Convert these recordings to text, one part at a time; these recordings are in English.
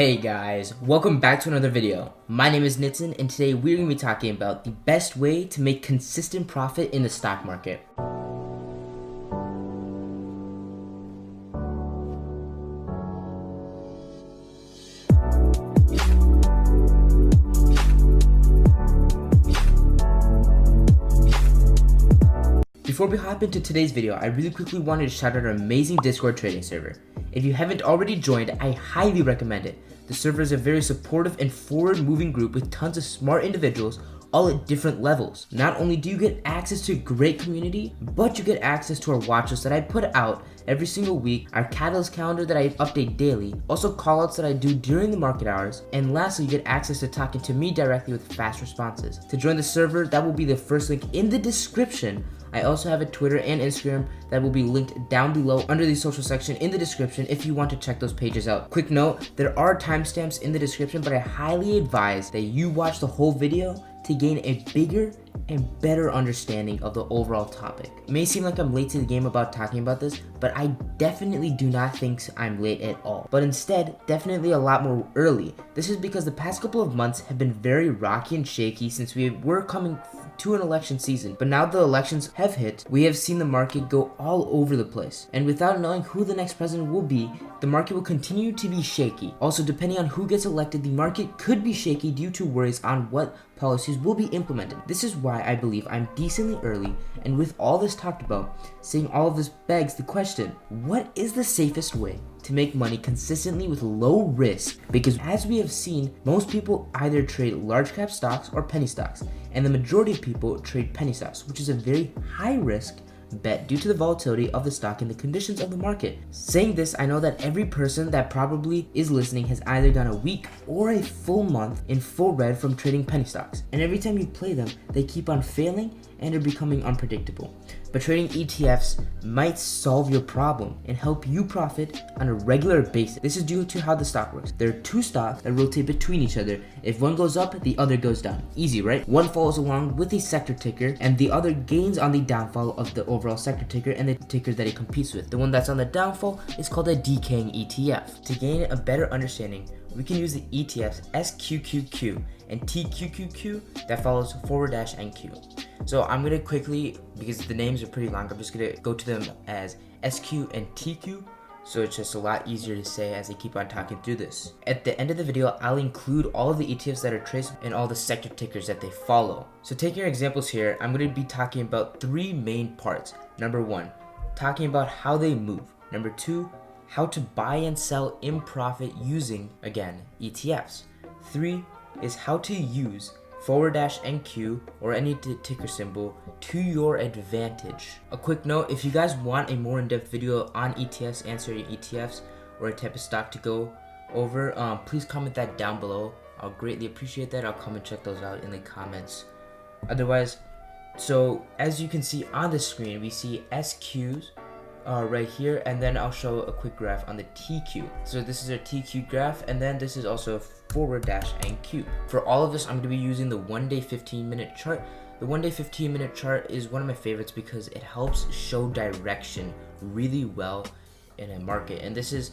Hey guys, welcome back to another video. My name is Nitin and today we're going to be talking about the best way to make consistent profit in the stock market. Before we hop into today's video, I really quickly wanted to shout out our amazing Discord trading server. If you haven't already joined, I highly recommend it. The server is a very supportive and forward-moving group with tons of smart individuals all at different levels. Not only do you get access to a great community, but you get access to our watch list that I put out every single week, our catalyst calendar that I update daily, also callouts that I do during the market hours, and lastly you get access to talking to me directly with fast responses. To join the server, that will be the first link in the description. I also have a Twitter and Instagram that will be linked down below under the social section in the description if you want to check those pages out. Quick note, there are timestamps in the description, but I highly advise that you watch the whole video to gain a bigger and better understanding of the overall topic. It may seem like I'm late to the game about talking about this, but I definitely do not think I'm late at all. But instead, definitely a lot more early. This is because the past couple of months have been very rocky and shaky since we were coming to an election season. But now the elections have hit, we have seen the market go all over the place. And without knowing who the next president will be, the market will continue to be shaky. Also, depending on who gets elected, the market could be shaky due to worries on what policies will be implemented. This is why I believe I'm decently early, and with all this talked about, saying all of this begs the question, what is the safest way to make money consistently with low risk? Because as we have seen, most people either trade large cap stocks or penny stocks, and the majority of people trade penny stocks, which is a very high risk bet due to the volatility of the stock and the conditions of the market. Saying this, I know that every person that probably is listening has either done a week or a full month in full red from trading penny stocks, and every time you play them, they keep on failing and are becoming unpredictable. But trading ETFs might solve your problem and help you profit on a regular basis. This is due to how the stock works. There are two stocks that rotate between each other. If one goes up, the other goes down. Easy, right? One follows along with a sector ticker and the other gains on the downfall of the overall sector ticker and the ticker that it competes with. The one that's on the downfall is called a decaying ETF. To gain a better understanding, we can use the ETFs SQQQ and TQQQ that follows /NQ. So I'm gonna quickly, because the names are pretty long, I'm just gonna go to them as SQ and TQ, so it's just a lot easier to say as I keep on talking through this. At the end of the video, I'll include all of the ETFs that are traced and all the sector tickers that they follow. So taking our examples here, I'm gonna be talking about three main parts. Number one, talking about how they move. Number two, how to buy and sell in profit using, again, ETFs. Three is how to use /NQ or any ticker symbol to your advantage. A quick note, if you guys want a more in-depth video on ETFs, answering ETFs, or a type of stock to go over, please comment that down below. I'll greatly appreciate that. I'll come and check those out in the comments. Otherwise, so as you can see on the screen, we see SQs right here, and then I'll show a quick graph on the TQ. So this is a TQ graph, and then this is also /NQ. For all of this, I'm going to be using the 1-day 15-minute chart. The 1-day 15-minute chart is one of my favorites because it helps show direction really well in a market, and this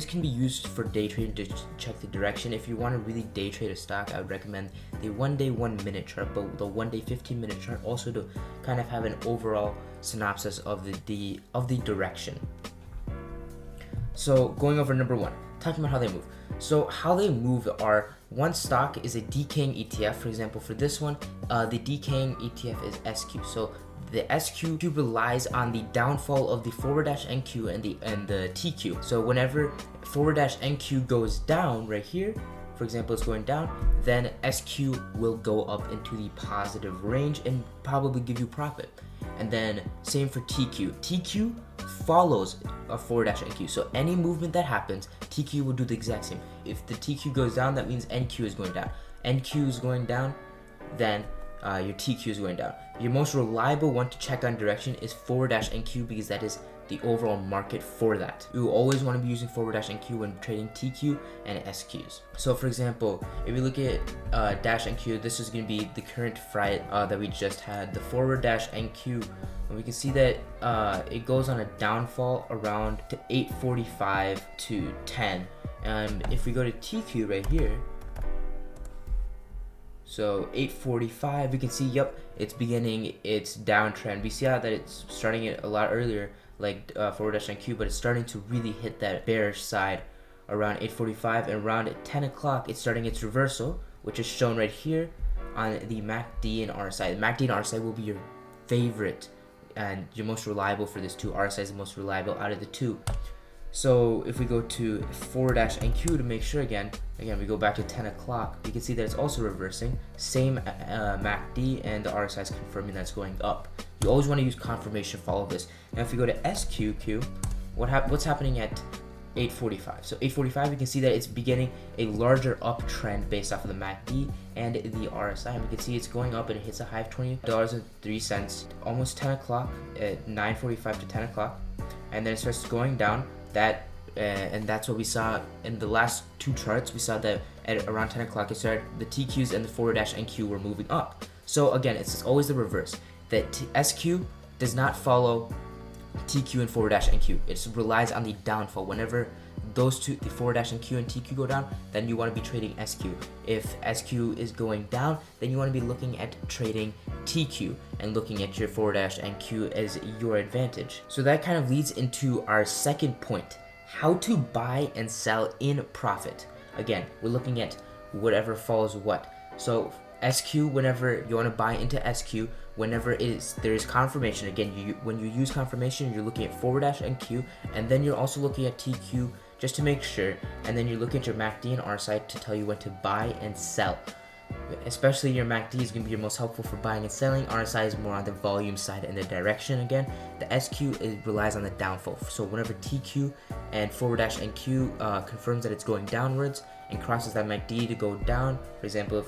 can be used for day trading to check the direction. If you want to really day trade a stock, I would recommend the 1-day 1-minute chart, but the 1-day 15-minute chart also to kind of have an overall synopsis of the direction. So going over number one, talking about how they move. So how they move are, one stock is a decaying ETF. For example, for this one, the decaying ETF is SQ. So the SQ relies on the downfall of the /NQ and the TQ. So whenever /NQ goes down right here, for example, it's going down, then SQ will go up into the positive range and probably give you profit. And then same for TQ. TQ follows a /NQ. So any movement that happens, TQ will do the exact same. If the TQ goes down, that means NQ is going down. NQ is going down, then your TQ is going down. Your most reliable one to check on direction is /NQ because that is the overall market for that. You will always want to be using /NQ when trading TQ and SQs. So for example, if you look at -NQ, this is going to be the current fright that we just had, the /NQ, and we can see that it goes on a downfall around to 8:45 to 10. And if we go to TQ right here, so 8:45, we can see, yep, it's beginning its downtrend. We see how that it's starting it a lot earlier, like forward dash NQ, but it's starting to really hit that bearish side around 8:45, and around 10 o'clock, it's starting its reversal, which is shown right here on the MACD and RSI. The MACD and RSI will be your favorite and your most reliable for this too. RSI is the most reliable out of the two. So if we go to forward dash NQ to make sure again, we go back to 10 o'clock, you can see that it's also reversing. Same MACD, and the RSI is confirming that's going up. You always want to use confirmation, follow this. Now if you go to SQQ, what's happening at 8:45? So 8:45, you can see that it's beginning a larger uptrend based off of the MACD and the RSI. And we can see it's going up and it hits a high of $20.03, almost 10 o'clock at 9:45 to 10 o'clock. And then it starts going down. And that's what we saw in the last two charts. We saw that at around 10 o'clock, it started, the TQs and the forward dash NQ were moving up. So again, it's always the reverse. That SQ does not follow TQ and forward dash NQ. It relies on the downfall. Whenever those two, the forward dash NQ and TQ go down, then you want to be trading SQ. If SQ is going down, then you want to be looking at trading TQ and looking at your forward dash NQ as your advantage. So that kind of leads into our second point, how to buy and sell in profit. Again, we're looking at whatever follows what. So SQ, whenever you want to buy into SQ, whenever there is confirmation. Again, when you use confirmation, you're looking at forward dash NQ, and then you're also looking at TQ just to make sure, and then you're looking at your MACD and RSI to tell you when to buy and sell. Especially your MACD is going to be your most helpful for buying and selling. RSI is more on the volume side and the direction. Again, the SQ relies on the downfall. So whenever TQ and forward dash NQ confirms that it's going downwards and crosses that MACD to go down, for example,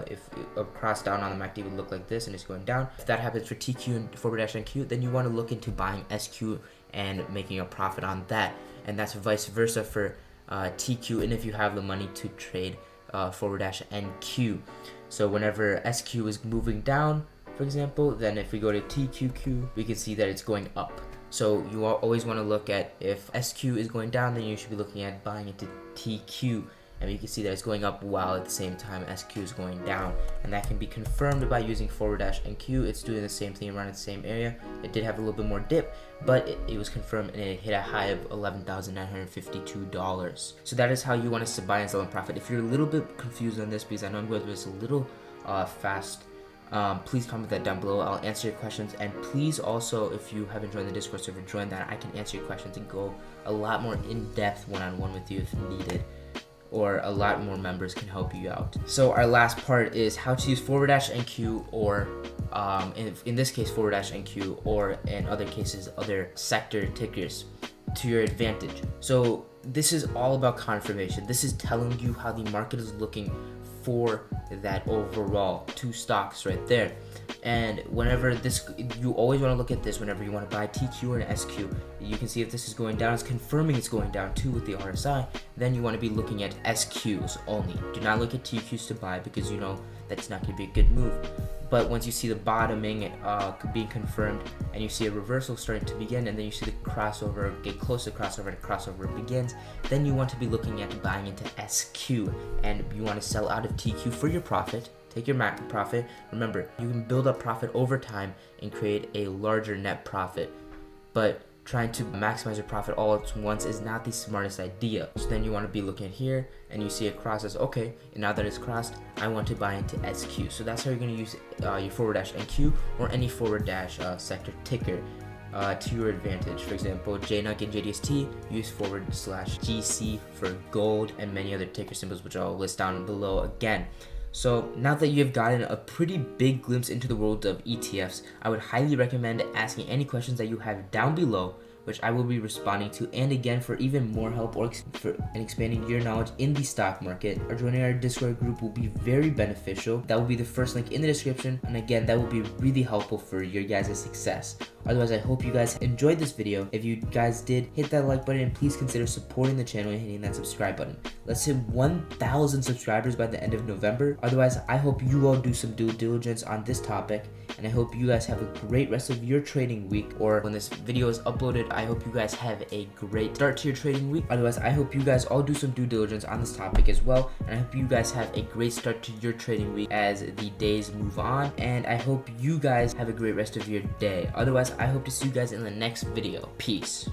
if a cross down on the MACD would look like this and it's going down, if that happens for TQ and forward dash NQ, then you want to look into buying SQ and making a profit on that. And that's vice versa for TQ, and if you have the money to trade forward dash NQ. So whenever SQ is moving down, for example, then if we go to TQQ, we can see that it's going up. So you always want to look at, if SQ is going down, then you should be looking at buying into TQ. And you can see that it's going up while at the same time SQ is going down. And that can be confirmed by using forward dash NQ. It's doing the same thing around the same area. It did have a little bit more dip, but it was confirmed and it hit a high of $11,952. So that is how you want us to buy and sell in profit. If you're a little bit confused on this, because I know I'm going through this a little fast, please comment that down below. I'll answer your questions, and please also, if you haven't joined the Discord server, join that. I can answer your questions and go a lot more in-depth one-on-one with you if needed, or a lot more members can help you out. So our last part is how to use forward dash NQ, or in this case forward dash NQ, or in other cases other sector tickers, to your advantage. So this is all about confirmation. This is telling you how the market is looking for that overall two stocks right there. And whenever this, you always want to look at this whenever you want to buy TQ or an SQ. You can see if this is going down, it's confirming it's going down too with the RSI. Then you want to be looking at SQs only. Do not look at TQs to buy, because you know that's not going to be a good move. But once you see the bottoming being confirmed, and you see a reversal starting to begin, and then you see the crossover get close to crossover, and crossover begins, then you want to be looking at buying into SQ, and you want to sell out of TQ for your profit. Take your profit. Remember, you can build up profit over time and create a larger net profit, but trying to maximize your profit all at once is not the smartest idea. So then you want to be looking at here, and you see it crosses. Okay, and now that it's crossed, I want to buy into SQ. So that's how you're going to use your forward dash NQ or any forward dash sector ticker to your advantage. For example, JNUC and JDST, use forward slash GC for gold, and many other ticker symbols, which I'll list down below again. So now that you've gotten a pretty big glimpse into the world of ETFs, I would highly recommend asking any questions that you have down below, which I will be responding to. And again, for even more help or expanding your knowledge in the stock market, or joining our Discord group will be very beneficial. That will be the first link in the description, and again, that will be really helpful for your guys' success. Otherwise, I hope you guys enjoyed this video. If you guys did, hit that like button, and please consider supporting the channel and hitting that subscribe button. Let's hit 1,000 subscribers by the end of November. Otherwise, I hope you all do some due diligence on this topic and I hope you guys have a great rest of your trading week, or when this video is uploaded, I hope you guys have a great start to your trading week. Otherwise, I hope you guys all do some due diligence on this topic as well, and I hope you guys have a great start to your trading week as the days move on, and I hope you guys have a great rest of your day. Otherwise, I hope to see you guys in the next video. Peace.